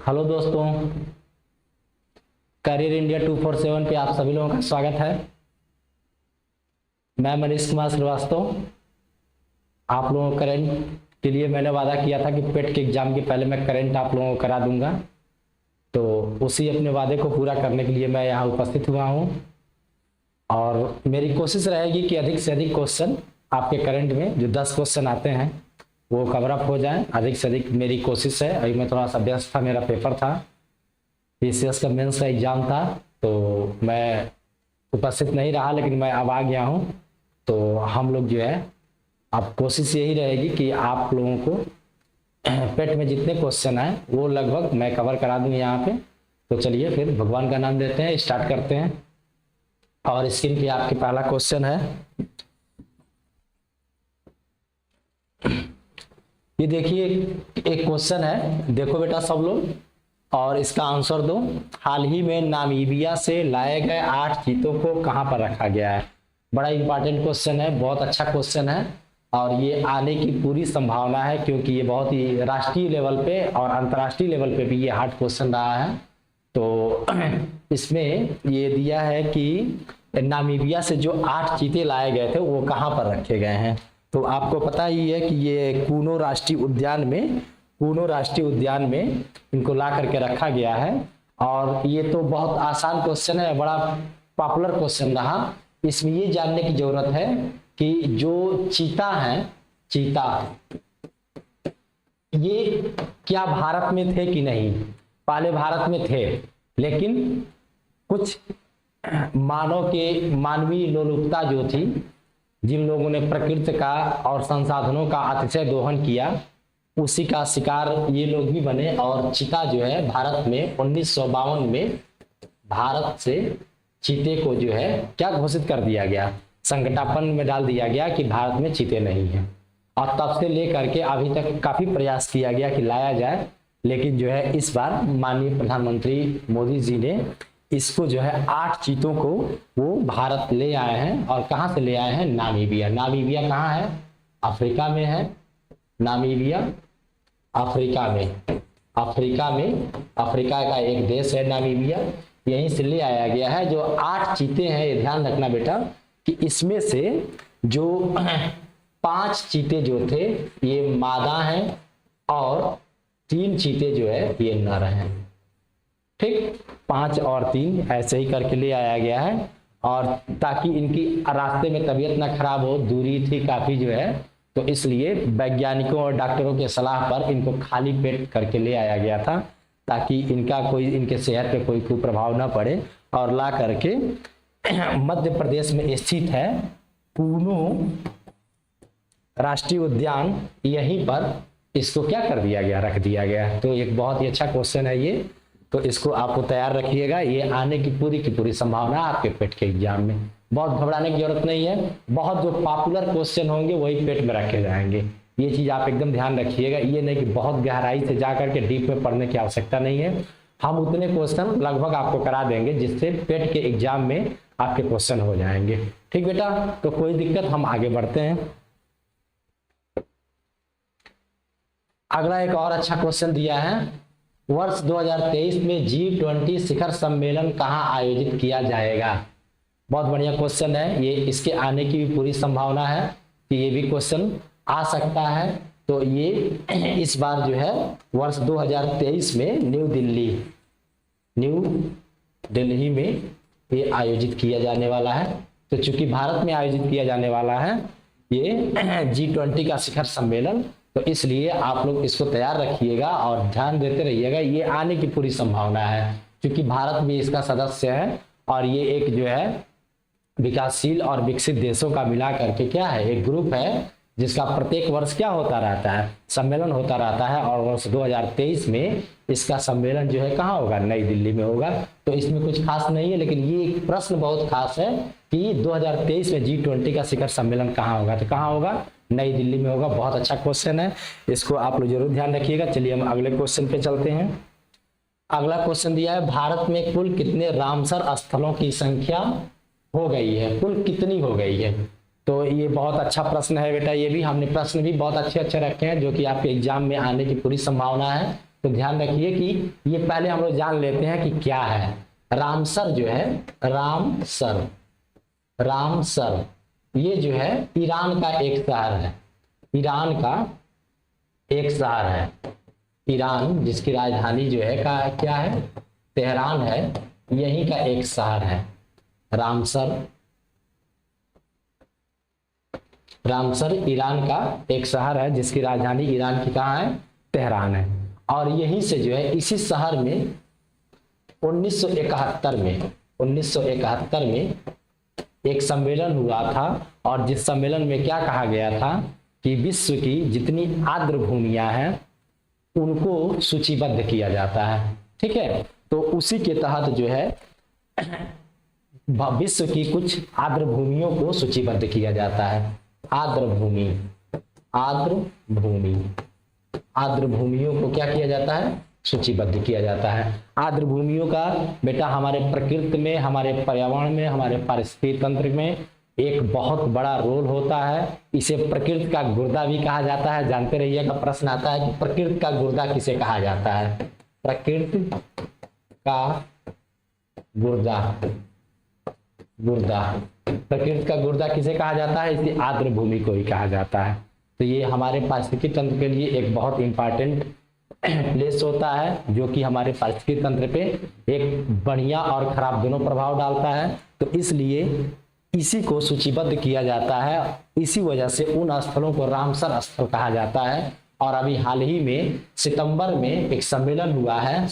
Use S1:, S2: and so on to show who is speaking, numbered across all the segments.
S1: Hello दोस्तों, career India 247 पे आप सभी लोगों का स्वागत है। मैं मनीष कुमार श्रीवास्तव। आप लोगों को करंट के लिए मैंने वादा किया था कि पेट के एग्जाम के पहले मैं करंट आप लोगों को करा दूंगा, तो उसी अपने वादे को पूरा करने के लिए मैं यहाँ उपस्थित हुआ हूँ। और मेरी कोशिश रहेगी कि अधिक से अधिक क्वेश्चन आपके करंट में जो 10 क्वेश्चन आते हैं वो कवर अप हो जाए। अधिक से अधिक मेरी कोशिश है। अभी मैं थोड़ा सा व्यस्त था, मेरा पेपर था, पीसीएस का मेंस का एग्जाम था, तो मैं उपस्थित नहीं रहा, लेकिन मैं अब आ गया हूँ। तो हम लोग जो है, अब कोशिश यही रहेगी कि आप लोगों को पेट में जितने क्वेश्चन आए वो लगभग मैं कवर करा दूँ यहाँ पे। तो चलिए फिर भगवान का नाम लेते हैं, स्टार्ट करते हैं। और स्क्रीन पे आपके पहला क्वेश्चन है, ये देखिए एक क्वेश्चन है, देखो बेटा सब लोग और इसका आंसर दो। हाल ही में नामीबिया से लाए गए 8 चीतों को कहां पर रखा गया है? बड़ा इंपॉर्टेंट क्वेश्चन है, बहुत अच्छा क्वेश्चन है और ये आने की पूरी संभावना है, क्योंकि ये बहुत ही राष्ट्रीय लेवल पे और अंतर्राष्ट्रीय लेवल पे भी ये हार्ड क्वेश्चन रहा है। तो इसमें ये दिया है कि नामीबिया से जो 8 चीते लाए गए थे वो कहां पर रखे गए हैं। तो आपको पता ही है कि ये कूनो राष्ट्रीय उद्यान में इनको ला करके रखा गया है। और ये तो बहुत आसान क्वेश्चन है, बड़ा पॉपुलर क्वेश्चन रहा। इसमें ये जानने की जरूरत है कि जो चीता है, चीता ये क्या भारत में थे कि नहीं? पहले भारत में थे, लेकिन कुछ मानवीय लोलुपता जो थी, जिन लोगों ने प्रकृति का और संसाधनों का अतिशय दोहन किया, उसी का शिकार ये लोग भी बने। और चीता जो है भारत में 1952 में भारत से चीते को जो है क्या घोषित कर दिया गया, संकटापन्न में डाल दिया गया कि भारत में चीते नहीं है। और तब से लेकर के अभी तक काफी प्रयास किया गया कि लाया जाए, लेकिन जो है इस बार माननीय प्रधानमंत्री मोदी जी ने इसको जो है 8 चीतों को वो भारत ले आए हैं। और कहां से ले आए हैं? नामीबिया। नामीबिया कहाँ है? अफ्रीका में है। नामीबिया अफ्रीका में अफ्रीका का एक देश है नामीबिया, यहीं से ले आया गया है। जो 8 चीते हैं, ये ध्यान रखना बेटा कि इसमें से जो 5 चीते जो थे ये मादा हैं और 3 चीते जो है ये नर हैं। ठीक, 5 और 3 ऐसे ही करके ले आया गया है। और ताकि इनकी रास्ते में तबीयत ना खराब हो, दूरी थी काफी जो है, तो इसलिए वैज्ञानिकों और डॉक्टरों के सलाह पर इनको खाली पेट करके ले आया गया था, ताकि इनके सेहत पे कोई कुप्रभाव ना पड़े। और ला करके मध्य प्रदेश में स्थित है कूनो राष्ट्रीय उद्यान, यहीं पर इसको क्या कर दिया गया, रख दिया गया। तो एक बहुत ही अच्छा क्वेश्चन है ये, तो इसको आपको तैयार रखिएगा। ये आने की पूरी संभावना है आपके पेट के एग्जाम में। बहुत घबराने की जरूरत नहीं है, बहुत जो पॉपुलर क्वेश्चन होंगे वही पेट में रखे जाएंगे। ये चीज आप एकदम ध्यान रखिएगा। ये नहीं कि बहुत गहराई से जा करके डीप में पढ़ने की आवश्यकता नहीं है। हम उतने क्वेश्चन लगभग आपको करा देंगे जिससे पेट के एग्जाम में आपके क्वेश्चन हो जाएंगे। ठीक बेटा, तो कोई दिक्कत, हम आगे बढ़ते हैं। अगला एक और अच्छा क्वेश्चन दिया है, वर्ष 2023 में G20 शिखर सम्मेलन कहां आयोजित किया जाएगा? बहुत बढ़िया क्वेश्चन है ये, इसके आने की भी पूरी संभावना है कि ये भी क्वेश्चन आ सकता है। तो ये इस बार जो है वर्ष 2023 में न्यू दिल्ली में ये आयोजित किया जाने वाला है। तो चूंकि भारत में आयोजित किया जाने वाला है ये G20 का शिखर सम्मेलन, तो इसलिए आप लोग इसको तैयार रखिएगा और ध्यान देते रहिएगा। ये आने की पूरी संभावना है, क्योंकि भारत भी इसका सदस्य है और ये एक जो है विकासशील और विकसित देशों का मिला करके क्या है, एक ग्रुप है जिसका प्रत्येक वर्ष क्या होता रहता है, सम्मेलन होता रहता है। और वर्ष 2023 में इसका सम्मेलन जो है कहाँ होगा? नई दिल्ली में होगा। तो इसमें कुछ खास नहीं है, लेकिन ये एक प्रश्न बहुत खास है कि 2023 में G20 का शिखर सम्मेलन कहाँ होगा? तो कहाँ होगा? नई दिल्ली में होगा। बहुत अच्छा क्वेश्चन है, इसको आप लोग जरूर ध्यान रखिएगा। चलिए हम अगले क्वेश्चन पे चलते हैं। अगला क्वेश्चन दिया है, भारत में कुल कितने रामसर स्थलों की संख्या हो गई है? कुल कितनी हो गई है? तो ये बहुत अच्छा प्रश्न है बेटा। ये भी हमने प्रश्न भी बहुत अच्छे अच्छे रखे हैं जो कि आपके एग्जाम में आने की पूरी संभावना है। तो ध्यान रखिए कि ये पहले हम लोग जान लेते हैं कि क्या है। रामसर जो है, रामसर, रामसर ये जो है ईरान का एक शहर है, ईरान का एक शहर है। ईरान जिसकी राजधानी जो है का क्या है, तेहरान है, यहीं का एक शहर है रामसर। रामसर ईरान का एक शहर है जिसकी राजधानी ईरान की कहाँ है, तेहरान है। और यहीं से जो है इसी शहर में 1971 में एक सम्मेलन हुआ था, और जिस सम्मेलन में क्या कहा गया था कि विश्व की जितनी आर्द्र भूमियां हैं उनको सूचीबद्ध किया जाता है। ठीक है, तो उसी के तहत जो है विश्व की कुछ आर्द्र भूमियों को सूचीबद्ध किया जाता है। आर्द्र भूमि, आर्द्र भूमि, आर्द्र भूमियों को क्या किया जाता है, सूचीबद्ध किया जाता है। आर्द्र भूमियों का बेटा हमारे प्रकृति में, हमारे पर्यावरण में, हमारे पारिस्थितिकी तंत्र में एक बहुत बड़ा रोल होता है। इसे प्रकृति का गुर्दा भी कहा जाता है। जानते रहिएगा, प्रश्न आता है कि प्रकृति का गुर्दा किसे कहा जाता है। प्रकृति का गुर्दा, गुर्दा, प्रकृति का गुर्दा किसे कहा जाता है, इसे आर्द्र भूमि को ही कहा जाता है। तो ये हमारे पारिस्थितिकी तंत्र के लिए एक बहुत इंपॉर्टेंट प्लेस होता है, जो कि हमारे पारिस्थितिकी तंत्र पे एक बढ़िया और खराब दोनों प्रभाव डालता है। तो इसलिए इसी को सूचीबद्ध किया जाता है। इसी वजह से उन स्थलों को रामसर स्थल कहा जाता है। और अभी हाल ही में सितंबर में एक सम्मेलन हुआ है,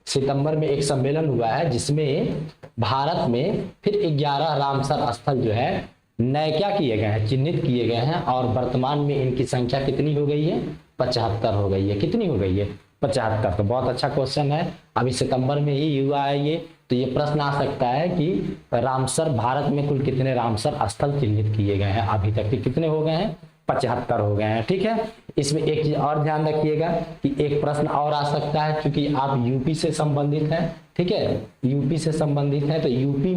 S1: सितंबर में एक सम्मेलन हुआ है जिसमें भारत में फिर 11 रामसर स्थल जो है नए क्या किए गए हैं, चिन्हित किए गए हैं। और वर्तमान में इनकी संख्या कितनी हो गई है, 75 हो गई है। कितनी हो गई है, 75। तो बहुत अच्छा क्वेश्चन है, अभी सितंबर में ही हुआ है ये। तो ये प्रश्न आ सकता है कि रामसर, भारत में कुल कितने रामसर स्थल चिन्हित किए गए हैं, अभी तक के कितने हो गए हैं, 75 हो गए हैं। ठीक है, इसमें एक चीज और ध्यान रखिएगा कि एक प्रश्न और आ सकता है, क्योंकि आप यूपी से संबंधित हैं। ठीक है, यूपी से संबंधित है, तो यूपी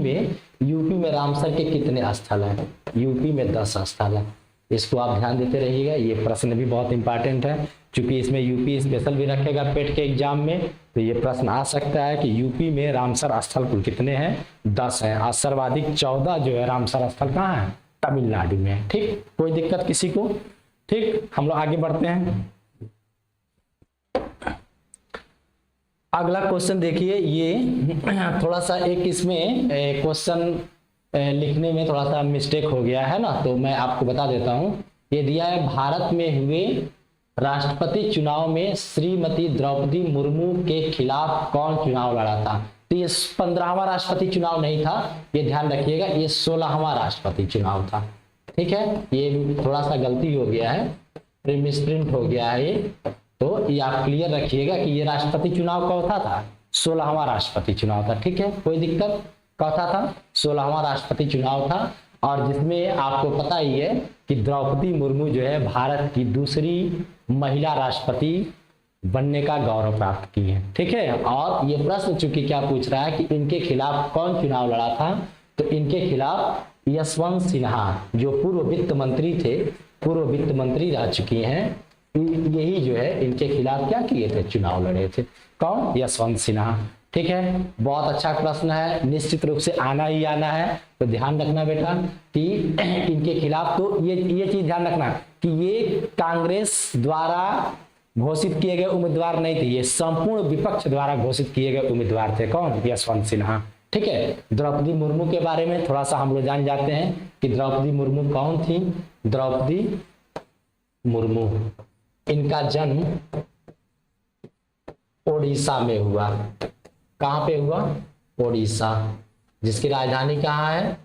S1: में रामसर के कितने स्थल हैं, यूपी में 10 स्थल है। इसको आप ध्यान देते रहिएगा, ये प्रश्न भी बहुत इंपॉर्टेंट है, क्योंकि इसमें यूपी स्पेशल भी रखेगा पेट के एग्जाम में। तो ये प्रश्न आ सकता है कि यूपी में रामसर स्थल कुल कितने हैं, 10 हैं। और सर्वाधिक 14 जो है रामसर स्थल कहाँ है, तमिलनाडु में है। ठीक, कोई दिक्कत किसी को। ठीक, हम लोग आगे बढ़ते हैं। अगला क्वेश्चन देखिए, ये थोड़ा सा एक इसमें क्वेश्चन लिखने में थोड़ा सा मिस्टेक हो गया है ना, तो मैं आपको बता देता हूं। ये दिया है, भारत में हुए राष्ट्रपति चुनाव में श्रीमती द्रौपदी मुर्मू के खिलाफ कौन चुनाव लड़ा था। तो ये 15वां राष्ट्रपति चुनाव नहीं था, ये ध्यान रखिएगा, ये 16वां राष्ट्रपति चुनाव था। ठीक है, ये थोड़ा सा गलती हो गया है, प्रिंट हो गया है ये, तो ये आप क्लियर रखिएगा कि ये राष्ट्रपति चुनाव कौन था, 16वां राष्ट्रपति चुनाव था। ठीक है, कोई दिक्कत, कौन था, 16वां राष्ट्रपति चुनाव था। और जिसमें आपको पता ही है कि द्रौपदी मुर्मू जो है भारत की दूसरी महिला राष्ट्रपति बनने का गौरव प्राप्त की है। ठीक है, और ये प्रश्न चूंकि क्या पूछ रहा है कि इनके खिलाफ कौन चुनाव लड़ा था, तो इनके खिलाफ यशवंत सिन्हा जो पूर्व वित्त मंत्री थे, पूर्व वित्त मंत्री रह चुकी हैं, यही जो है इनके खिलाफ क्या किए थे, चुनाव लड़े थे। कौन, यशवंत सिन्हा। ठीक है, बहुत अच्छा प्रश्न है, निश्चित रूप से आना ही आना है। तो ध्यान रखना बेटा कि इनके खिलाफ, तो ये चीज ध्यान रखना कि ये कांग्रेस द्वारा घोषित किए गए उम्मीदवार नहीं थे, ये संपूर्ण विपक्ष द्वारा घोषित किए गए उम्मीदवार थे। कौन, यशवंत सिन्हा। ठीक है, द्रौपदी मुर्मू के बारे में थोड़ा सा हम लोग जान जाते हैं कि द्रौपदी मुर्मू कौन थी। द्रौपदी मुर्मू, इनका जन्म ओडिशा में हुआ। कहां पे हुआ, ओडिशा, जिसकी राजधानी कहाँ है,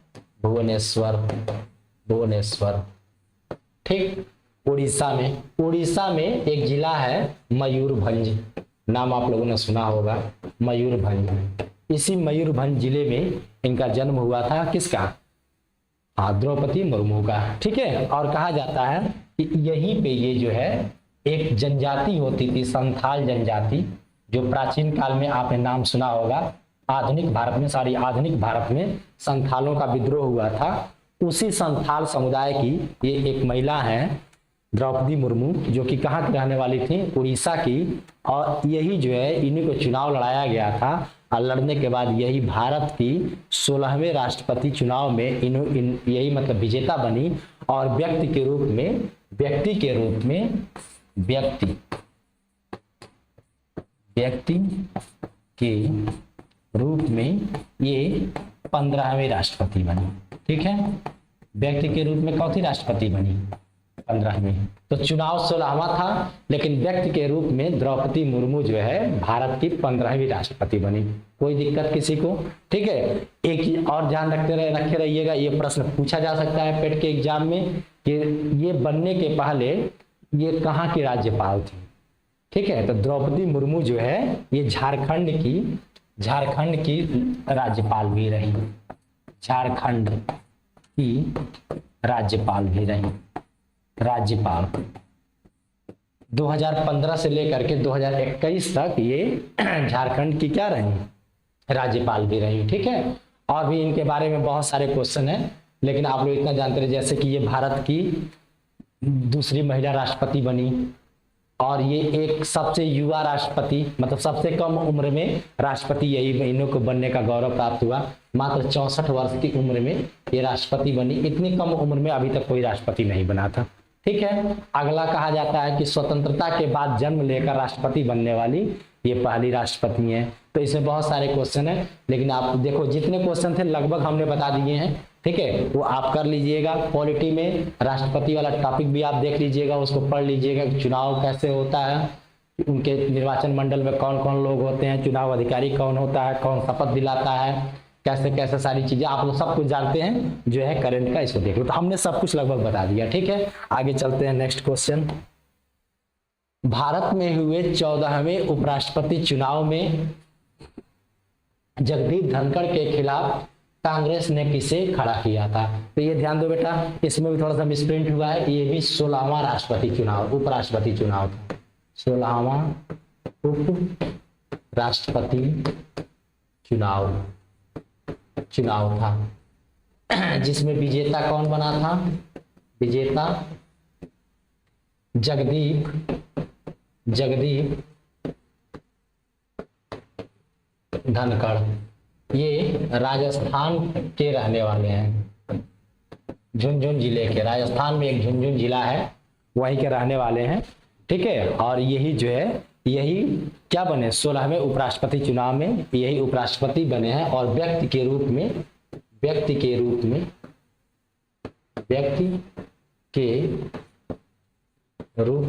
S1: भुवनेश्वर, भुवनेश्वर। ठीक, उड़ीसा में एक जिला है मयूरभंज, नाम आप लोगों ने सुना होगा, मयूरभंज। इसी मयूरभंज जिले में इनका जन्म हुआ था, किसका, हाँ, द्रौपदी मुर्मू का। ठीक है, और कहा जाता है कि यहीं पे ये जो है एक जनजाति होती थी, संथाल जनजाति, जो प्राचीन काल में आपने नाम सुना होगा। आधुनिक भारत में संथालों का विद्रोह हुआ था। उसी संथाल समुदाय की ये एक महिला है द्रौपदी मुर्मू, जो कि कहाँ की रहने वाली थी, उड़ीसा की। और यही जो है इन्हीं को चुनाव लड़ाया गया था और लड़ने के बाद यही भारत की 16वें राष्ट्रपति चुनाव में यही मतलब विजेता बनी। और व्यक्ति के रूप में ये 15वें राष्ट्रपति बनी। ठीक है, व्यक्ति के रूप में कौन सी राष्ट्रपति बनी, 15वें। तो चुनाव 16वां था, लेकिन व्यक्ति के रूप में द्रौपदी मुर्मू जो है भारत की 15वीं राष्ट्रपति बनी। कोई दिक्कत किसी को? ठीक है। एक और ध्यान रखे रहिएगा, ये प्रश्न पूछा जा सकता है पेट के एग्जाम में कि ये बनने के पहले ये कहाँ की राज्यपाल थी। ठीक है, तो द्रौपदी मुर्मू जो है ये झारखंड की राज्यपाल भी रही, झारखंड की राज्यपाल भी रही। राज्यपाल 2015 से लेकर के 2021 तक ये झारखंड की क्या रही, राज्यपाल भी रही। ठीक है, और भी इनके बारे में बहुत सारे क्वेश्चन हैं, लेकिन आप लोग इतना जानते रहे जैसे कि ये भारत की दूसरी महिला राष्ट्रपति बनी, और ये एक सबसे युवा राष्ट्रपति, मतलब सबसे कम उम्र में राष्ट्रपति यही इन्हों को बनने का गौरव प्राप्त हुआ। मात्र 64 वर्ष की उम्र में ये राष्ट्रपति बनी। इतनी कम उम्र में अभी तक कोई राष्ट्रपति नहीं बना था। ठीक है, अगला कहा जाता है कि स्वतंत्रता के बाद जन्म लेकर राष्ट्रपति बनने वाली ये पहली राष्ट्रपति हैं। तो इसमें बहुत सारे क्वेश्चन हैं, लेकिन आप देखो जितने क्वेश्चन थे लगभग हमने बता दिए हैं। ठीक है, वो आप कर लीजिएगा। पॉलिटी में राष्ट्रपति वाला टॉपिक भी आप देख लीजिएगा, उसको पढ़ लीजिएगा कि चुनाव कैसे होता है, उनके निर्वाचन मंडल में कौन कौन लोग होते हैं, चुनाव अधिकारी कौन होता है, कौन शपथ दिलाता है, कैसे कैसे सारी चीजें आप लोग सब कुछ जानते हैं जो है करंट का, इसको देख लो। तो हमने सब कुछ लगभग बता दिया। ठीक है, आगे चलते हैं। नेक्स्ट क्वेश्चन, भारत में हुए 14वें उपराष्ट्रपति चुनाव में जगदीप धनखड़ के खिलाफ कांग्रेस ने किसे खड़ा किया था? तो ये ध्यान दो बेटा, इसमें भी थोड़ा सा मिसप्रिंट हुआ है। ये भी 16वां राष्ट्रपति चुनाव, उपराष्ट्रपति चुनाव था, 16वां उप राष्ट्रपति चुनाव था, जिसमें विजेता कौन बना था? विजेता जगदीप धनखड़। ये राजस्थान के रहने वाले हैं, झुंझुनू जिले के। राजस्थान में एक झुंझुनू जिला है, वहीं के रहने वाले हैं। ठीक है, और यही जो है यही क्या बने, 16वें उपराष्ट्रपति चुनाव में यही उपराष्ट्रपति बने हैं। और व्यक्ति के रूप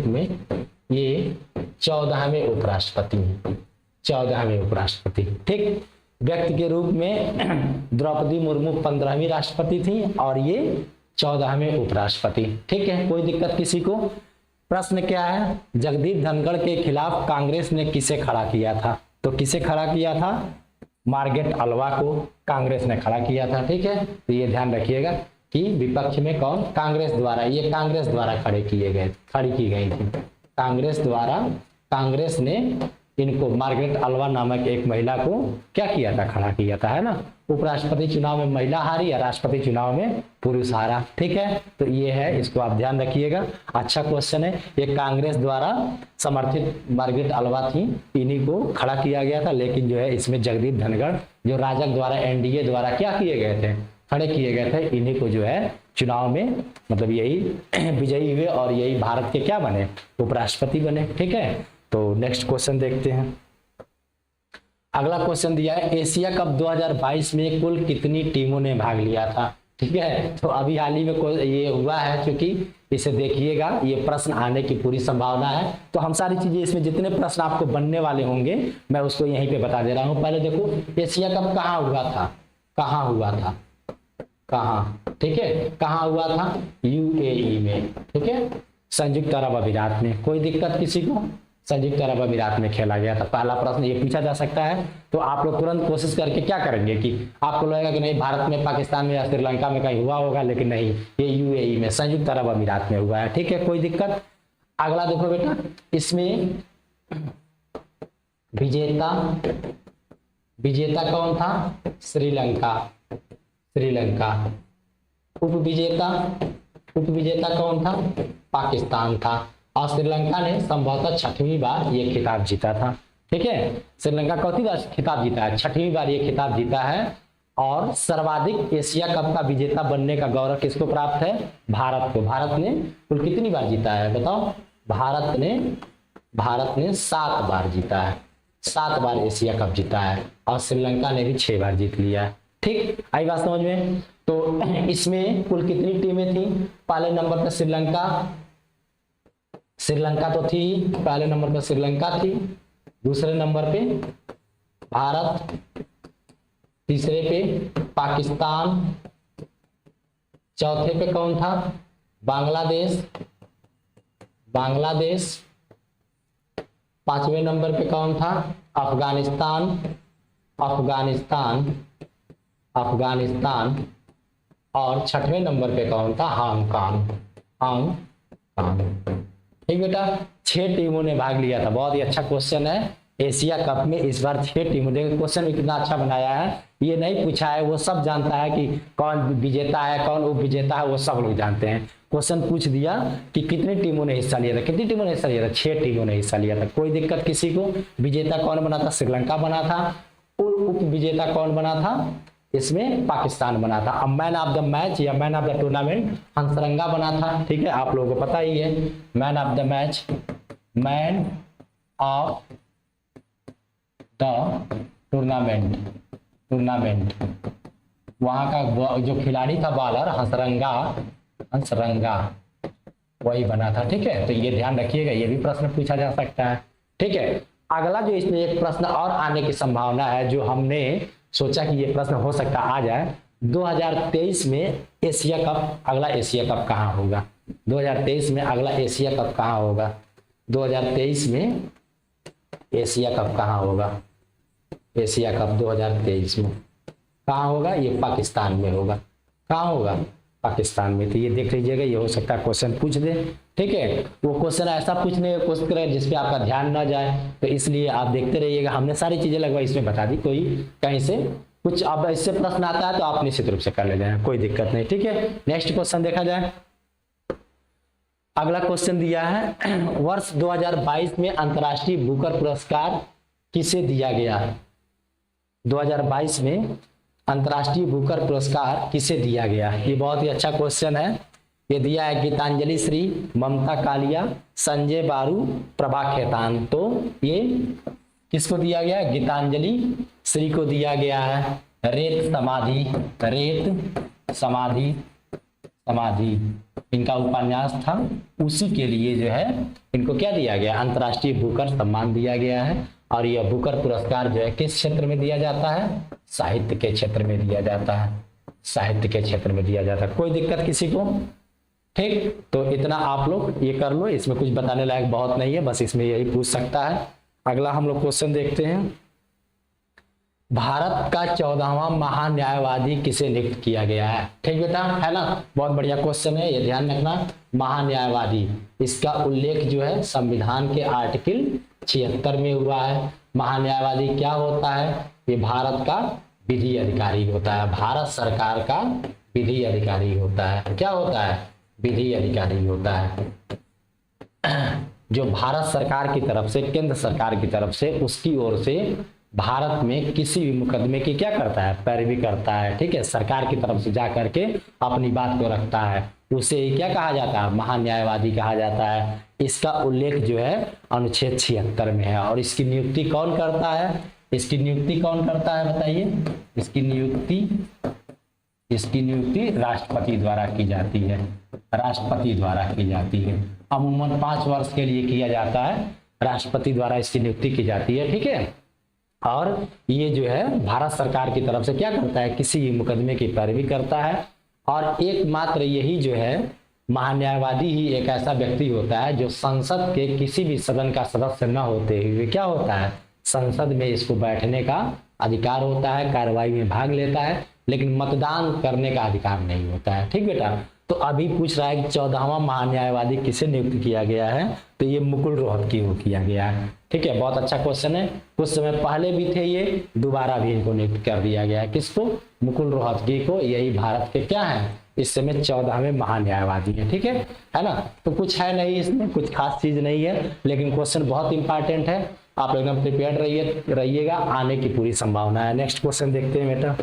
S1: में ये 14वें उपराष्ट्रपति। ठीक, व्यक्ति के रूप में द्रौपदी मुर्मू 15वीं राष्ट्रपति थी और ये 14वें उपराष्ट्रपति। ठीक है, कोई दिक्कत किसी को? प्रश्न क्या है, जगदीप धनखड़ के खिलाफ कांग्रेस ने किसे खड़ा किया था? तो किसे खड़ा किया था? मार्गरेट अल्वा को कांग्रेस ने खड़ा किया था। ठीक है, तो ये ध्यान रखिएगा कि विपक्ष में कौन? कांग्रेस द्वारा खड़ी की गई थी। कांग्रेस ने इनको मार्गरेट अल्वा नामक एक महिला को क्या किया था? खड़ा किया था, है ना। उपराष्ट्रपति चुनाव में महिला हारी या राष्ट्रपति चुनाव में पुरुष हारा। ठीक है, तो ये है, इसको आप ध्यान रखिएगा। अच्छा क्वेश्चन है। ये कांग्रेस द्वारा समर्थित मार्गरेट अल्वा थी, इन्हीं को खड़ा किया गया था। लेकिन जो है इसमें जगदीप धनखड़ जो राजग द्वारा एनडीए द्वारा क्या किए गए थे? खड़े किए गए थे। इन्हीं को जो है चुनाव में मतलब यही विजयी हुए और यही भारत के क्या बने? उपराष्ट्रपति बने। ठीक है, तो नेक्स्ट क्वेश्चन देखते हैं। अगला क्वेश्चन दिया है, एशिया कप 2022 में कुल कितनी टीमों ने भाग लिया था? ठीक है, तो अभी हाल ही में ये हुआ है, क्योंकि इसे देखिएगा, ये प्रश्न आने की पूरी संभावना है। तो हम सारी चीजें इसमें जितने प्रश्न आपको बनने वाले होंगे मैं उसको यहीं पे बता दे रहा हूं। पहले देखो, एशिया कप कहाँ हुआ था? ठीक है, कहाँ हुआ था? यूएई में। ठीक है, संयुक्त अरब अमीरात में। कोई दिक्कत किसी को? संयुक्त अरब अमीरात में खेला गया था। पहला प्रश्न ये पूछा जा सकता है, तो आप लोग तुरंत कोशिश करके क्या करेंगे कि आपको लगेगा कि नहीं भारत में, पाकिस्तान में या श्रीलंका में कहीं हुआ होगा, लेकिन नहीं, ये यूएई में संयुक्त अरब अमीरात में हुआ है। ठीक है, कोई दिक्कत? अगला देखो बेटा, इसमें विजेता कौन था? श्रीलंका। उपविजेता कौन था? पाकिस्तान था। और श्रीलंका ने संभवतः 6वीं बार ये खिताब जीता था। ठीक है, श्रीलंका कौथी बार खिताब जीता है? 6वीं बार ये खिताब जीता है। और सर्वाधिक एशिया कप का विजेता बनने का गौरव किसको प्राप्त है? भारत को। भारत ने कुल कितनी बार जीता है बताओ? भारत ने 7 बार जीता है, 7 बार एशिया कप जीता है। और श्रीलंका ने भी 6 बार जीत लिया है। ठीक, आई बात समझ में? तो इसमें कुल कितनी टीमें थी? पहले नंबर पर श्रीलंका तो थी, पहले नंबर पर श्रीलंका थी, दूसरे नंबर पे भारत, तीसरे पे पाकिस्तान, चौथे पे कौन था? बांग्लादेश, 5वें नंबर पे कौन था? अफगानिस्तान, और 6वें नंबर पे कौन था? हांगकांग। ठीक बेटा, 6 टीमों ने भाग लिया था। बहुत ही अच्छा क्वेश्चन है। एशिया कप में इस बार 6 टीमों, देखिए क्वेश्चन कितना अच्छा बनाया है। ये नहीं पूछा है, वो सब जानता है कि कौन विजेता है, कौन उप विजेता है, वो सब लोग जानते हैं। क्वेश्चन पूछ दिया कि कितनी टीमों ने हिस्सा लिया था। कितनी टीमों ने हिस्सा लिया था? 6 टीमों ने हिस्सा लिया था। कोई दिक्कत किसी को? विजेता कौन बना था? श्रीलंका बना था। उप विजेता कौन बना था? इसमें पाकिस्तान बना था। अब मैन ऑफ द मैच या मैन ऑफ द टूर्नामेंट हंसरंगा बना था। ठीक है, आप लोगों को पता ही है। Man of the match, man of the tournament, वहां का जो खिलाड़ी था बॉलर हंसरंगा वही बना था। ठीक है, तो ये ध्यान रखिएगा, ये भी प्रश्न पूछा जा सकता है। ठीक है, अगला जो इसमें एक प्रश्न और आने की संभावना है, जो हमने सोचा कि ये प्रश्न हो सकता आ जाए। 2023 में एशिया कप, अगला एशिया कप कहाँ होगा? 2023 में अगला एशिया कप कहाँ होगा? 2023 में एशिया कप कहाँ होगा? एशिया कप 2023 में कहाँ होगा? ये पाकिस्तान में होगा। कहाँ होगा? पाकिस्तान में। तो ये देख लीजिएगा, ये हो सकता है क्वेश्चन पूछ दे। ठीक है, वो क्वेश्चन ऐसा पूछने की कोशिश करे जिसपे आपका ध्यान ना जाए, तो इसलिए आप देखते रहिएगा। हमने सारी चीजें लगभग इसमें बता दी। कोई कहीं से कुछ अब इससे प्रश्न आता है तो आप निश्चित रूप से कर ले जाए, कोई दिक्कत नहीं। ठीक है, नेक्स्ट क्वेश्चन देखा जाए। अगला क्वेश्चन दिया है, वर्ष 2022 में अंतर्राष्ट्रीय बुकर पुरस्कार किसे दिया गया? 2022 में अंतर्राष्ट्रीय बुकर पुरस्कार किसे दिया गया? ये बहुत ही अच्छा क्वेश्चन है। ये दिया है गीतांजलि श्री, ममता कालिया, संजय बारू, प्रभा खेतान। तो ये किसको दिया गया? गीतांजलि श्री को दिया गया है। रेत समाधि इनका उपन्यास था, उसी के लिए जो है इनको क्या दिया गया? अंतर्राष्ट्रीय बुकर सम्मान दिया गया है। और यह बुकर पुरस्कार जो है किस क्षेत्र में दिया जाता है? साहित्य के क्षेत्र में दिया जाता है। साहित्य के क्षेत्र में दिया जाता है। कोई दिक्कत किसी को? ठीक, तो इतना आप लोग ये कर लो, इसमें कुछ बताने लायक बहुत नहीं है, बस इसमें यही पूछ सकता है। अगला हम लोग क्वेश्चन देखते हैं। भारत का 14वां महान्यायवादी किसे नियुक्त किया गया है? ठीक बेटा, है ना? बहुत बढ़िया क्वेश्चन है, ये ध्यान रखना। महान्यायवादी, इसका उल्लेख जो है संविधान के आर्टिकल 76 में हुआ है। महान्यायवादी क्या होता है? ये भारत का विधि अधिकारी होता है। भारत सरकार का विधि अधिकारी होता है। क्या होता है? विधि अधिकारी होता है, जो भारत सरकार की तरफ से, केंद्र सरकार की तरफ से, उसकी ओर से भारत में किसी भी मुकदमे की क्या करता है? पैरवी करता है। ठीक है, सरकार की तरफ से जा करके अपनी बात को रखता है, उसे क्या कहा जाता है? महान्यायवादी कहा जाता है। इसका उल्लेख जो है अनुच्छेद 76 में है। और इसकी नियुक्ति कौन करता है? इसकी नियुक्ति कौन करता है बताइए? इसकी नियुक्ति राष्ट्रपति द्वारा की जाती है। राष्ट्रपति द्वारा की जाती है। अमूमन 5 वर्ष के लिए किया जाता है, राष्ट्रपति द्वारा इसकी नियुक्ति की जाती है। ठीक है, और ये जो है भारत सरकार की तरफ से क्या करता है? किसी भी मुकदमे की पैरवी करता है। और एकमात्र यही जो है महान्यायवादी ही एक ऐसा व्यक्ति होता है जो संसद के किसी भी सदन का सदस्य न होते हुए क्या होता है? संसद में इसको बैठने का अधिकार होता है, कार्रवाई में भाग लेता है, लेकिन मतदान करने का अधिकार नहीं होता है। ठीक बेटा, तो अभी पूछ रहा है कि 14वां महान्यायवादी किसे नियुक्त किया गया है? तो ये मुकुल रोहतगी को किया गया है। ठीक है, बहुत अच्छा क्वेश्चन है। कुछ समय पहले भी थे ये, दोबारा भी इनको नियुक्त कर दिया गया है। किसको? मुकुल रोहतगी को। यही भारत के क्या है इस समय 14वें महान्यायवादी है। ठीक है ना। तो कुछ है नहीं इसमें, कुछ खास चीज नहीं है, लेकिन क्वेश्चन बहुत इंपॉर्टेंट है। आप एकदम प्रिपेयर्ड रहिएगा, आने की पूरी संभावना है। नेक्स्ट क्वेश्चन देखते हैं बेटा।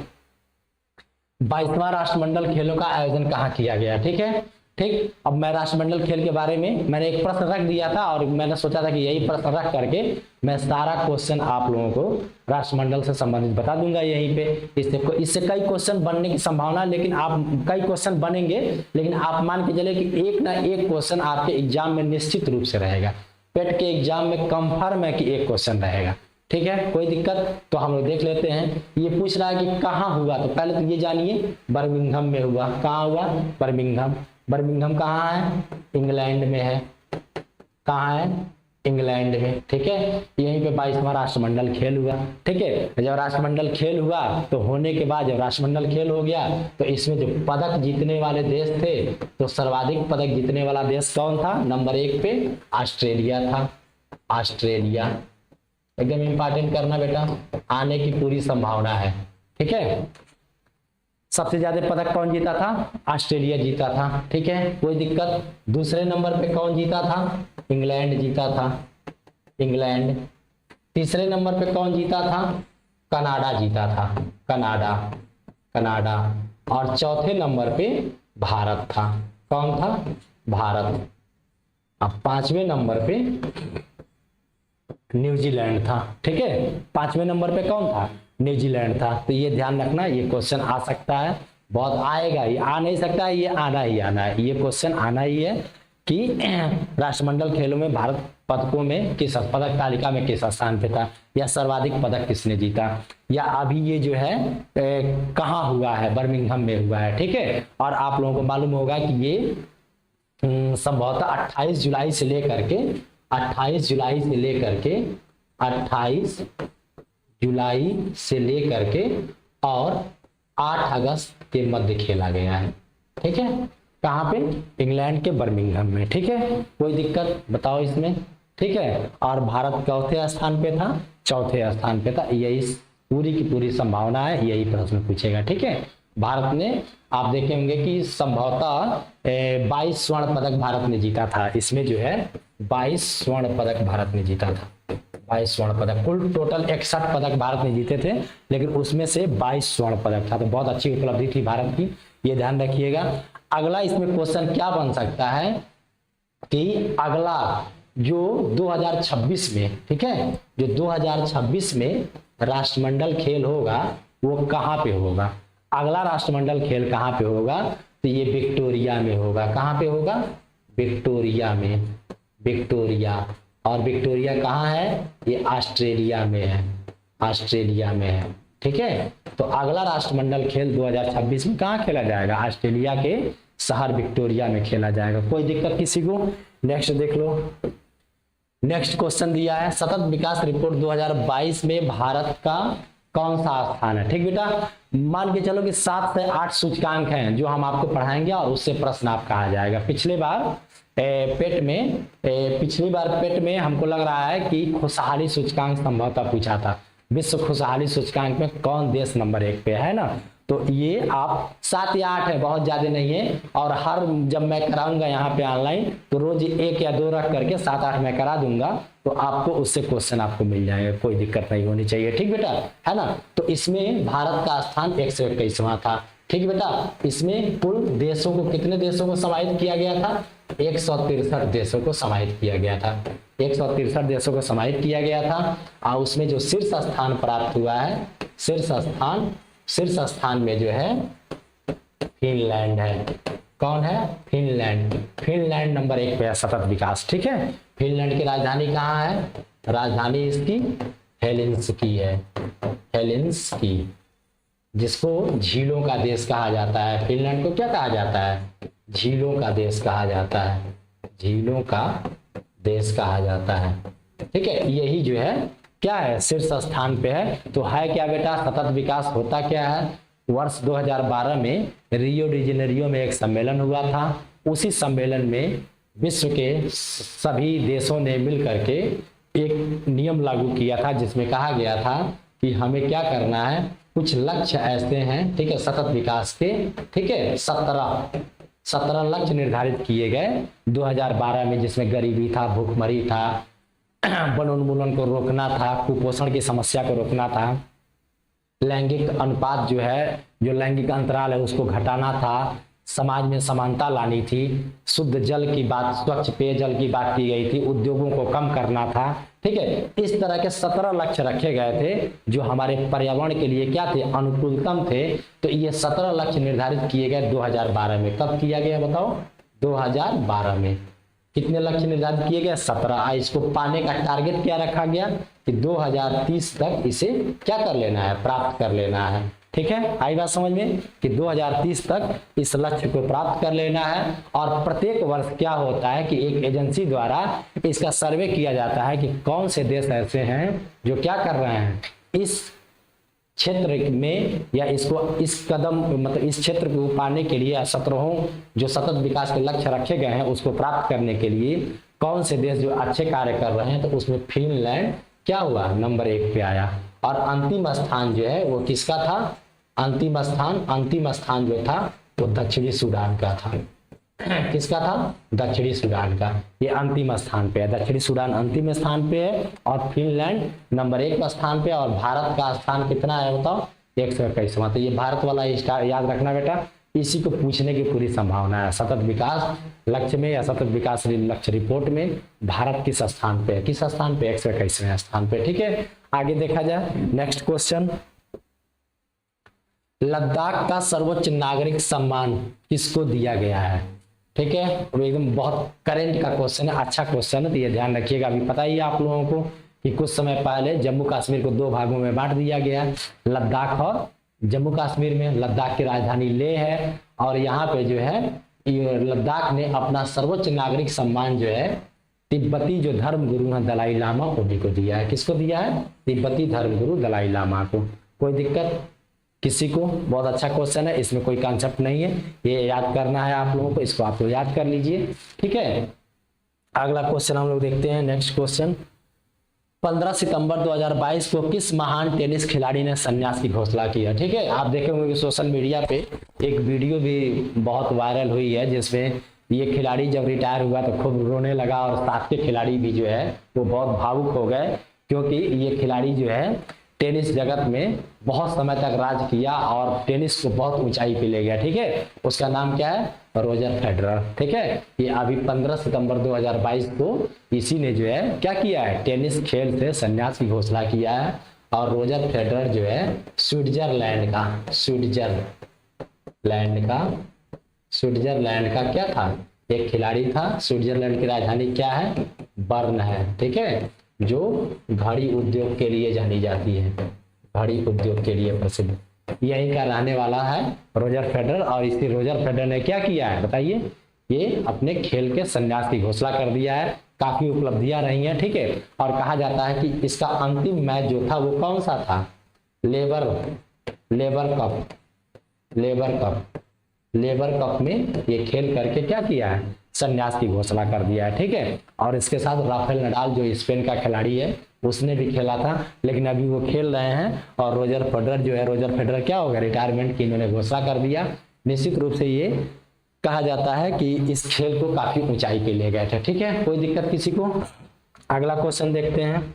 S1: 22वां राष्ट्रमंडल खेलों का आयोजन कहाँ किया गया? ठीक है, ठीक। अब मैं राष्ट्रमंडल खेल के बारे में मैंने एक प्रश्न रख दिया था और मैंने सोचा था कि यही प्रश्न रख करके मैं सारा क्वेश्चन आप लोगों को राष्ट्रमंडल से संबंधित बता दूंगा यहीं पे। इससे कई क्वेश्चन बनने की संभावना है, लेकिन आप कई क्वेश्चन बनेंगे, लेकिन आप मान के चले कि एक ना एक क्वेश्चन आपके एग्जाम में निश्चित रूप से रहेगा। पेट के एग्जाम में कंफर्म है कि एक क्वेश्चन रहेगा। ठीक है, कोई दिक्कत? तो हम लोग देख लेते हैं। ये पूछ रहा है कि कहाँ हुआ, तो पहले तो ये जानिए बर्मिंघम में हुआ। कहाँ हुआ? बर्मिंघम। बर्मिंघम कहाँ है? इंग्लैंड में है। कहाँ है? इंग्लैंड में। ठीक है, यहीं पे 22वां राष्ट्रमंडल खेल हुआ। ठीक है, जब राष्ट्रमंडल खेल हुआ तो होने के बाद जब राष्ट्रमंडल खेल हो गया तो इसमें जो पदक जीतने वाले देश थे, तो सर्वाधिक पदक जीतने वाला देश कौन था? नंबर 1 पे ऑस्ट्रेलिया था। ऑस्ट्रेलिया एकदम इंपॉर्टेंट करना बेटा, आने की पूरी संभावना है। ठीक है, सबसे ज्यादा पदक कौन जीता था? ऑस्ट्रेलिया जीता था। ठीक है, कोई दिक्कत? दूसरे नंबर पे कौन जीता था? इंग्लैंड जीता था। इंग्लैंड। तीसरे नंबर पे कौन जीता था? कनाडा जीता था। कनाडा। कनाडा। और चौथे नंबर पे भारत था। कौन था? भारत। अब 5वें नंबर पे न्यूजीलैंड था। ठीक है, 5वें नंबर पे कौन था? न्यूजीलैंड था। तो ये ध्यान रखना, ये क्वेश्चन आ सकता है, बहुत आएगा। ये आ नहीं सकता है, ये आना ही आना है। ये क्वेश्चन आना ही है कि राष्ट्रमंडल खेलों में भारत पदकों में किस पदक तालिका में किस स्थान पे था, या सर्वाधिक पदक किसने जीता, या अभी ये जो है कहाँ हुआ है? बर्मिंघम में हुआ है। ठीक है, और आप लोगों को मालूम होगा कि ये संभवतः 28 जुलाई से लेकर के 28 जुलाई से लेकर के 28 जुलाई से लेकर के और 8 अगस्त के मध्य खेला गया है। ठीक है, कहाँ पे? इंग्लैंड के बर्मिंघम में। ठीक है, कोई दिक्कत बताओ इसमें? ठीक है, और भारत चौथे स्थान पे था। चौथे स्थान पे था। यही पूरी की पूरी संभावना है, यही प्रश्न पूछेगा। ठीक है, भारत ने, आप देखे होंगे कि संभवतः 22 स्वर्ण पदक भारत ने जीता था। इसमें जो है 22 स्वर्ण पदक भारत ने जीता था। 22 स्वर्ण पदक। कुल टोटल 61 पदक भारत ने जीते थे, लेकिन उसमें से 22 स्वर्ण पदक था। तो बहुत अच्छी उपलब्धि थी भारत की, ये ध्यान रखिएगा। अगला इसमें क्वेश्चन क्या बन सकता है कि अगला जो 2026 में, ठीक है, जो 2026 में राष्ट्रमंडल खेल होगा वो कहाँ पे होगा? अगला राष्ट्रमंडल खेल कहाँ पे होगा? तो ये विक्टोरिया में होगा। कहाँ पे होगा? विक्टोरिया में। विक्टोरिया। और विक्टोरिया कहाँ है? ये ऑस्ट्रेलिया में है। ऑस्ट्रेलिया में है। ठीक है, तो अगला राष्ट्रमंडल खेल 2026 में कहाँ खेला जाएगा? ऑस्ट्रेलिया के शहर विक्टोरिया में खेला जाएगा। कोई दिक्कत किसी को? नेक्स्ट देख लो। नेक्स्ट क्वेश्चन दिया है, सतत विकास रिपोर्ट 2022 में भारत का कौन सा स्थान है? ठीक बेटा, मान के चलो कि 7 से 8 सूचकांक हैं जो हम आपको पढ़ाएंगे और उससे प्रश्न आपका आ जाएगा। पिछली बार पेट में हमको लग रहा है कि खुशहाली सूचकांक संभवतः पूछा था। विश्व खुशहाली सूचकांक में कौन देश नंबर 1 पे है ना? तो ये आप 7 या 8 है, बहुत ज्यादा नहीं है। और हर जब मैं कराऊंगा यहाँ पे ऑनलाइन तो रोज 1 या 2 रख करके 7-8 मैं करा दूंगा, तो आपको उससे क्वेश्चन आपको मिल जाएगा, कोई दिक्कत नहीं होनी चाहिए। ठीक बेटा, है ना? तो इसमें भारत का स्थान 121वां था। ठीक बेटा, इसमें कुल देशों को, कितने देशों को समाहित किया गया था? 163 देशों को समाहित किया गया था। 163 देशों को समाहित किया गया था। और उसमें जो शीर्ष स्थान प्राप्त हुआ है, शीर्ष स्थान में जो है फिनलैंड है। कौन है? फिनलैंड। फिनलैंड नंबर 1 पे है सतत विकास। ठीक है, फिनलैंड की राजधानी कहाँ है? राजधानी इसकी हेलेंसिकी है। हेलेंसिकी, जिसको झीलों का देश कहा जाता है। फिनलैंड को क्या कहा जाता है? झीलों का देश कहा जाता है। झीलों का देश कहा जाता है। ठीक है, यही जो है क्या है? शीर्ष स्थान पे है। तो है क्या बेटा? सतत विकास होता क्या है? वर्ष 2012 में रियो डी जेनेरियो में एक सम्मेलन हुआ था। उसी सम्मेलन में विश्व के सभी देशों ने मिल करके एक नियम लागू किया था जिसमें कहा गया था कि हमें क्या करना है, कुछ लक्ष्य ऐसे हैं, ठीक है, सतत विकास के, ठीक है, 17 लक्ष्य निर्धारित किए गए 2012 में, जिसमें गरीबी था, भूखमरी था, वनोन्मूलन को रोकना था, कुपोषण की समस्या को रोकना था, लैंगिक अनुपात जो है, जो लैंगिक अंतराल है उसको घटाना था, समाज में समानता लानी थी, शुद्ध जल की बात, स्वच्छ पेयजल की बात की गई थी, उद्योगों को कम करना था, ठीक है। इस तरह के 17 लक्ष्य रखे गए थे जो हमारे पर्यावरण के लिए क्या थे, अनुकूलतम थे। तो ये 17 लक्ष्य निर्धारित किए गए 2012 में। कब किया गया बताओ, 2012 में। कितने लक्ष्य निर्धारित किए गए, 17। इसको पाने का टारगेट क्या रखा गया कि 2030 तक इसे क्या कर लेना है, प्राप्त कर लेना है, ठीक है। आई बात समझ में कि 2030 तक इस लक्ष्य को प्राप्त कर लेना है। और प्रत्येक वर्ष क्या होता है कि एक एजेंसी द्वारा इसका सर्वे किया जाता है कि कौन से देश ऐसे हैं जो क्या कर रहे हैं, इस क्षेत्र में या इसको इस कदम मतलब इस क्षेत्र को पाने के लिए 17 जो सतत विकास के लक्ष्य रखे गए हैं उसको प्राप्त करने के लिए कौन से देश जो अच्छे कार्य कर रहे हैं। तो उसमें फिनलैंड क्या हुआ, नंबर 1 पे आया। और अंतिम स्थान जो है वो किसका था, अंतिम स्थान जो था वो दक्षिणी सूडान का था। किसका था, दक्षिणी सूडान का। ये अंतिम स्थान पे है, दक्षिणी सूडान अंतिम स्थान पे है और फिनलैंड नंबर 1 का स्थान पे। और भारत का स्थान कितना है बताओ, 121वां। तो ये भारत वाला याद रखना बेटा, इसी को पूछने की पूरी संभावना है। सतत विकास लक्ष्य में या सतत विकास लक्ष्य रिपोर्ट में भारत किस स्थान पे है, किस स्थान पे, 121वें स्थान पे, ठीक है। आगे देखा जाए नेक्स्ट क्वेश्चन, लद्दाख का सर्वोच्च नागरिक सम्मान किसको दिया गया है, ठीक है। और एकदम बहुत करेंट का क्वेश्चन है, अच्छा क्वेश्चन है, तो ये ध्यान रखिएगा। अभी पता ही है आप लोगों को कि कुछ समय पहले जम्मू कश्मीर को 2 भागों में बांट दिया गया, लद्दाख और जम्मू कश्मीर में। लद्दाख की राजधानी लेह है और यहाँ पे जो है लद्दाख ने अपना सर्वोच्च नागरिक सम्मान जो है तिब्बती जो धर्म गुरु है दलाई लामा उन्हीं को दिया है। किसको दिया है, तिब्बती धर्म गुरु दलाई लामा को। कोई दिक्कत किसी को, बहुत अच्छा क्वेश्चन है, इसमें कोई कॉन्सेप्ट नहीं है, ये याद करना है आप लोगों को, इसको आप लोग याद कर लीजिए, ठीक है। अगला क्वेश्चन हम लोग देखते हैं, नेक्स्ट क्वेश्चन, 15 सितंबर 2022 को किस महान टेनिस खिलाड़ी ने संन्यास की घोषणा की है, ठीक है। आप देखे होंगे कि सोशल मीडिया पे एक वीडियो भी बहुत वायरल हुई है जिसमें ये खिलाड़ी जब रिटायर हुआ तो खूब रोने लगा और साथ के खिलाड़ी भी जो है वो बहुत भावुक हो गए, क्योंकि ये खिलाड़ी जो है टेनिस जगत में बहुत समय तक राज किया और टेनिस को बहुत ऊंचाई पे ले गया, ठीक है। उसका नाम क्या है, रोजर फेडरर, ठीक है। ये अभी 15 सितंबर 2022 को इसी ने जो है क्या किया है, टेनिस खेल से संन्यास की घोषणा किया है। और रोजर फेडरर जो है स्विट्जरलैंड का क्या था, एक खिलाड़ी था। स्विट्जरलैंड की राजधानी क्या है, बर्न है, ठीक है, जो घड़ी उद्योग के लिए जानी जाती है, घड़ी उद्योग के लिए प्रसिद्ध, यही का रहने वाला है रोजर फेडरर। और इसी रोजर फेडरर ने क्या किया है बताइए, ये अपने खेल के संन्यास की घोषणा कर दिया है। काफी उपलब्धियां रही हैं, ठीक है। और कहा जाता है कि इसका अंतिम मैच जो था वो कौन सा था, लेबर कप में ये खेल करके क्या किया है, संन्यास की घोषणा कर दिया है, ठीक है। और इसके साथ राफेल नडाल जो स्पेन का खिलाड़ी है उसने भी खेला था, लेकिन अभी वो खेल रहे हैं। और रोजर फेडरर क्या होगा, रिटायरमेंट की इन्होंने घोषणा कर दिया। निश्चित रूप से ये कहा जाता है कि इस खेल को काफी ऊंचाई पे ले गए थे, ठीक है। कोई दिक्कत किसी को। अगला क्वेश्चन देखते हैं,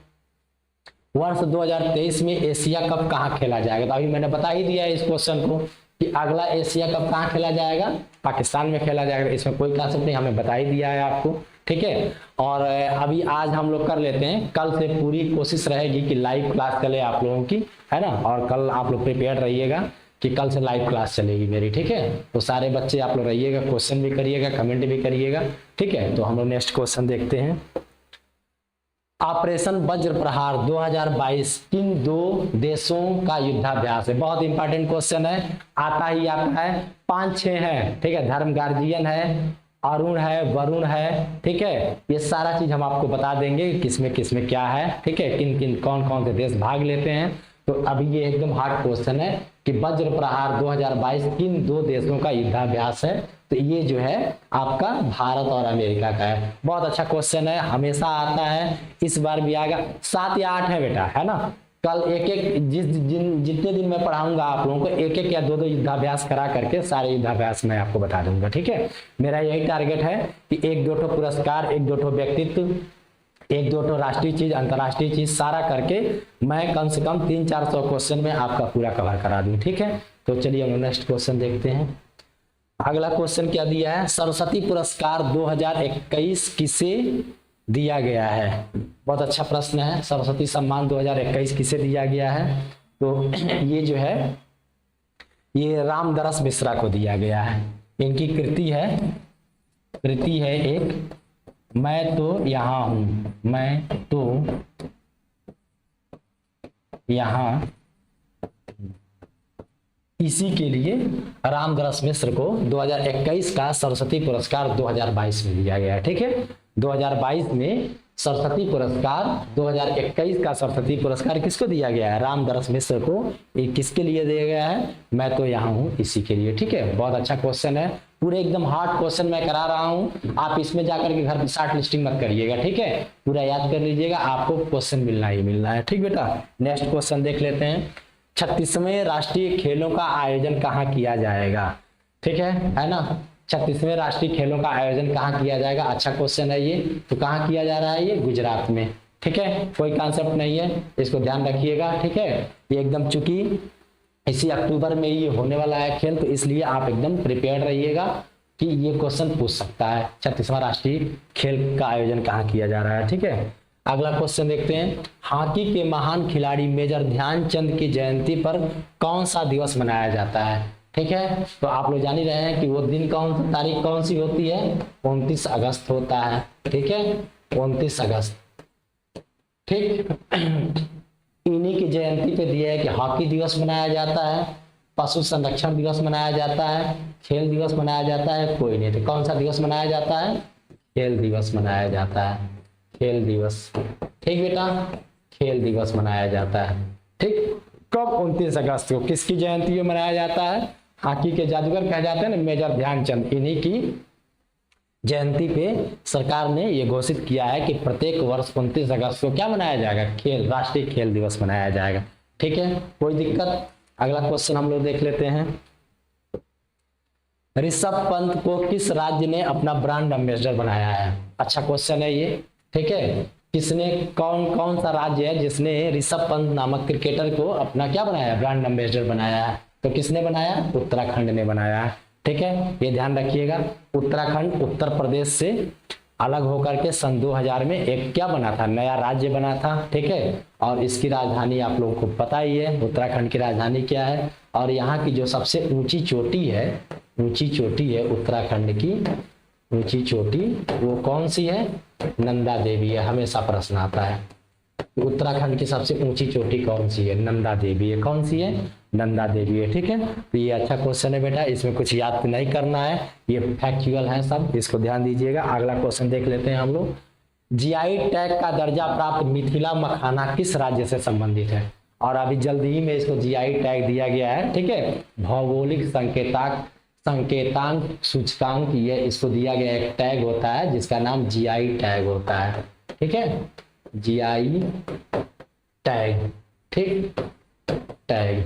S1: वर्ष 2023 में एशिया कप कहाँ खेला जाएगा। तो अभी मैंने बता ही दिया है इस क्वेश्चन को कि अगला एशिया कप कहाँ खेला जाएगा, पाकिस्तान में खेला जाएगा। इसमें कोई कॉन्सेप्ट नहीं, हमें बता ही दिया है आपको, ठीक है। और अभी आज हम लोग कर लेते हैं, कल से पूरी कोशिश रहेगी कि लाइव क्लास चले आप लोगों की, है ना। और कल आप लोग प्रिपेयर रहिएगा कि कल से लाइव क्लास चलेगी मेरी, ठीक है। तो सारे बच्चे आप लोग रहिएगा, क्वेश्चन भी करिएगा, कमेंट भी करिएगा, ठीक है। तो हम लोग नेक्स्ट क्वेश्चन देखते हैं, ऑपरेशन वज्र प्रहार 2022 किन 2 देशों का युद्धाभ्यास है। बहुत इंपॉर्टेंट क्वेश्चन है, आता ही आता है, 5-6 है, ठीक है। धर्म गार्जियन है, अरुण है, वरुण है, ठीक है। ये सारा चीज हम आपको बता देंगे किसमें क्या है, ठीक है, किन कौन से देश भाग लेते हैं। तो अभी ये एकदम हार्ड क्वेश्चन है कि वज्र प्रहार 2022 किन 2 देशों का युद्धाभ्यास है, तो ये जो है आपका भारत और अमेरिका का है। बहुत अच्छा क्वेश्चन है, हमेशा आता है, इस बार भी आएगा। 7 या 8 है बेटा, है ना। कल एक एक जितने दिन मैं पढ़ाऊंगा आप लोगों को एक एक या दो युद्धाभ्यास करा करके सारे युद्धाभ्यास मैं आपको बता दूंगा, ठीक है। मेरा यही टारगेट है कि 1-2 पुरस्कार, 1-2 व्यक्तित्व, 1-2 राष्ट्रीय चीज, अंतर्राष्ट्रीय चीज सारा करके मैं कम से कम 300-400 क्वेश्चन में आपका पूरा कवर करा दूं, ठीक है। तो चलिए हम नेक्स्ट क्वेश्चन देखते हैं। अगला क्वेश्चन क्या दिया है, सरस्वती पुरस्कार 2021 किसे दिया गया है। बहुत अच्छा प्रश्न है, सरस्वती सम्मान 2021 किसे दिया गया है। तो ये जो है ये रामदरस मिश्रा को दिया गया है। इनकी कृति है एक, मैं तो यहाँ हूं, मैं तो यहाँ, इसी के लिए रामदरस मिश्र को 2021 का सरस्वती पुरस्कार 2022 में दिया गया है, ठीक है। 2022 में सरस्वती पुरस्कार 2021 का सरस्वती पुरस्कार किसको दिया गया है, रामदरस मिश्र को। ये किसके लिए दिया गया है, मैं तो यहाँ हूँ, इसी के लिए, ठीक है। बहुत अच्छा क्वेश्चन है, पूरे एकदम हार्ड क्वेश्चन मैं करा रहा हूँ, आप इसमें जाकर के घर पे शॉर्ट लिस्टिंग मत करिएगा, ठीक है। पूरा याद कर लीजिएगा, आपको क्वेश्चन मिलना ही मिलना है, ठीक बेटा। नेक्स्ट क्वेश्चन देख लेते हैं। 36वें राष्ट्रीय खेलों का आयोजन कहाँ किया जाएगा, ठीक है ना। 36वें राष्ट्रीय खेलों का आयोजन कहाँ किया जाएगा, अच्छा क्वेश्चन है ये। तो कहाँ किया जा रहा है, ये गुजरात में, ठीक है। कोई कॉन्सेप्ट नहीं है, इसको ध्यान रखिएगा, ठीक है। ये एकदम चूंकि इसी अक्टूबर में ये होने वाला है खेल, तो इसलिए आप एकदम प्रिपेयर रहिएगा कि ये क्वेश्चन पूछ सकता है, 36वां राष्ट्रीय खेल का आयोजन कहाँ किया जा रहा है, ठीक है। अगला क्वेश्चन देखते हैं। हॉकी के महान खिलाड़ी मेजर ध्यानचंद की जयंती पर कौन सा दिवस मनाया जाता है, ठीक है। तो आप लोग जान ही रहे हैं कि वो दिन तारीख कौन सी होती है, 29 अगस्त होता है, ठीक है, 29 अगस्त, ठीक। इन्हीं की जयंती पे दिया है कि हॉकी दिवस मनाया जाता है, पशु संरक्षण दिवस मनाया जाता है, खेल दिवस मनाया जाता है, कोई नहीं। तो कौन सा दिवस मनाया जाता है, खेल दिवस मनाया जाता है, खेल दिवस, ठीक बेटा, खेल दिवस मनाया जाता है, ठीक। कब, 29 अगस्त को। किसकी जयंती में मनाया जाता है, हॉकी के जादूगर कहे जाते हैं ना, मेजर ध्यानचंद, इन्हीं की जयंती पे सरकार ने ये घोषित किया है कि प्रत्येक वर्ष 29 अगस्त को क्या मनाया जाएगा, खेल, राष्ट्रीय खेल दिवस मनाया जाएगा, ठीक है। कोई दिक्कत। अगला क्वेश्चन हम लोग देख लेते हैं। ऋषभ पंत को किस राज्य ने अपना ब्रांड एम्बेसडर बनाया है, अच्छा क्वेश्चन है ये, ठीक है। किसने, कौन सा राज्य है जिसने ऋषभ पंत नामक क्रिकेटर को अपना क्या बनाया, ब्रांड एम्बेसडर बनाया है। तो किसने बनाया, उत्तराखंड ने बनाया है, ठीक है। ये ध्यान रखिएगा, उत्तराखंड उत्तर प्रदेश से अलग होकर के सन 2000 में एक क्या बना था, नया राज्य बना था, ठीक है। और इसकी राजधानी आप लोगों को पता ही है, उत्तराखंड की राजधानी क्या है। और यहाँ की जो सबसे ऊंची चोटी है उत्तराखंड की ऊंची चोटी, वो कौन सी है, नंदा देवी है। हमेशा प्रश्न आता है उत्तराखंड की सबसे ऊंची चोटी कौन सी है, नंदा देवी है। कौन सी है, नंदा देवी है, ठीक है। तो ये अच्छा क्वेश्चन है बेटा, इसमें कुछ याद नहीं करना है, ये फैक्चुअल है सब, इसको ध्यान दीजिएगा। अगला क्वेश्चन देख लेते हैं हम लोग। जीआई टैग का दर्जा प्राप्त मिथिला मखाना किस राज्य से संबंधित है। और अभी जल्दी ही में इसको जीआई टैग दिया गया है, ठीक है। भौगोलिक संकेतांक सूचकांक, ये इसको दिया गया एक टैग होता है जिसका नाम जीआई टैग होता है, ठीक है, जीआई टैग, ठीक, टैग,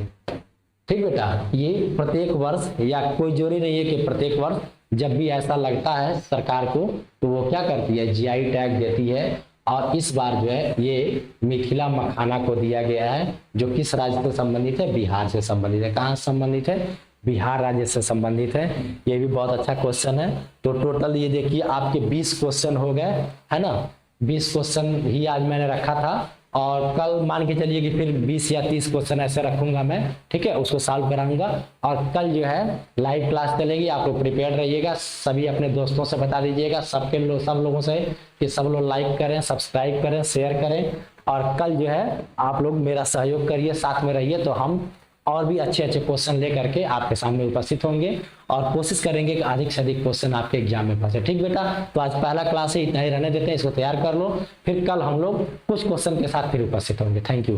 S1: ठीक बेटा। ये प्रत्येक वर्ष, या कोई जरूरी नहीं है कि प्रत्येक वर्ष, जब भी ऐसा लगता है सरकार को तो वो क्या करती है, जीआई टैग देती है। और इस बार जो है ये मिथिला मखाना को दिया गया है, जो किस राज्य से संबंधित है, बिहार से संबंधित है। कहाँ से संबंधित है, बिहार राज्य से संबंधित है। ये भी बहुत अच्छा क्वेश्चन है। तो टोटल ये देखिए आपके 20 क्वेश्चन हो गए, है ना। 20 क्वेश्चन ही आज मैंने रखा था, और कल मान के चलिए कि फिर 20 या 30 क्वेश्चन ऐसे रखूंगा मैं, ठीक है, उसको सॉल्व कराऊंगा। और कल जो है लाइव क्लास चलेगी, आप लोग प्रिपेयर रहिएगा। सभी अपने दोस्तों से बता दीजिएगा, सब लोगों से कि सब लोग लाइक करें, सब्सक्राइब करें, शेयर करें। और कल जो है आप लोग मेरा सहयोग करिए, साथ में रहिए, तो हम और भी अच्छे क्वेश्चन लेकर के आपके सामने उपस्थित होंगे और कोशिश करेंगे कि अधिक से अधिक क्वेश्चन आपके एग्जाम में फंसे, ठीक बेटा। तो आज पहला क्लास है, इतना ही रहने देते हैं, इसको तैयार कर लो, फिर कल हम लोग कुछ क्वेश्चन के साथ फिर उपस्थित होंगे। Thank you.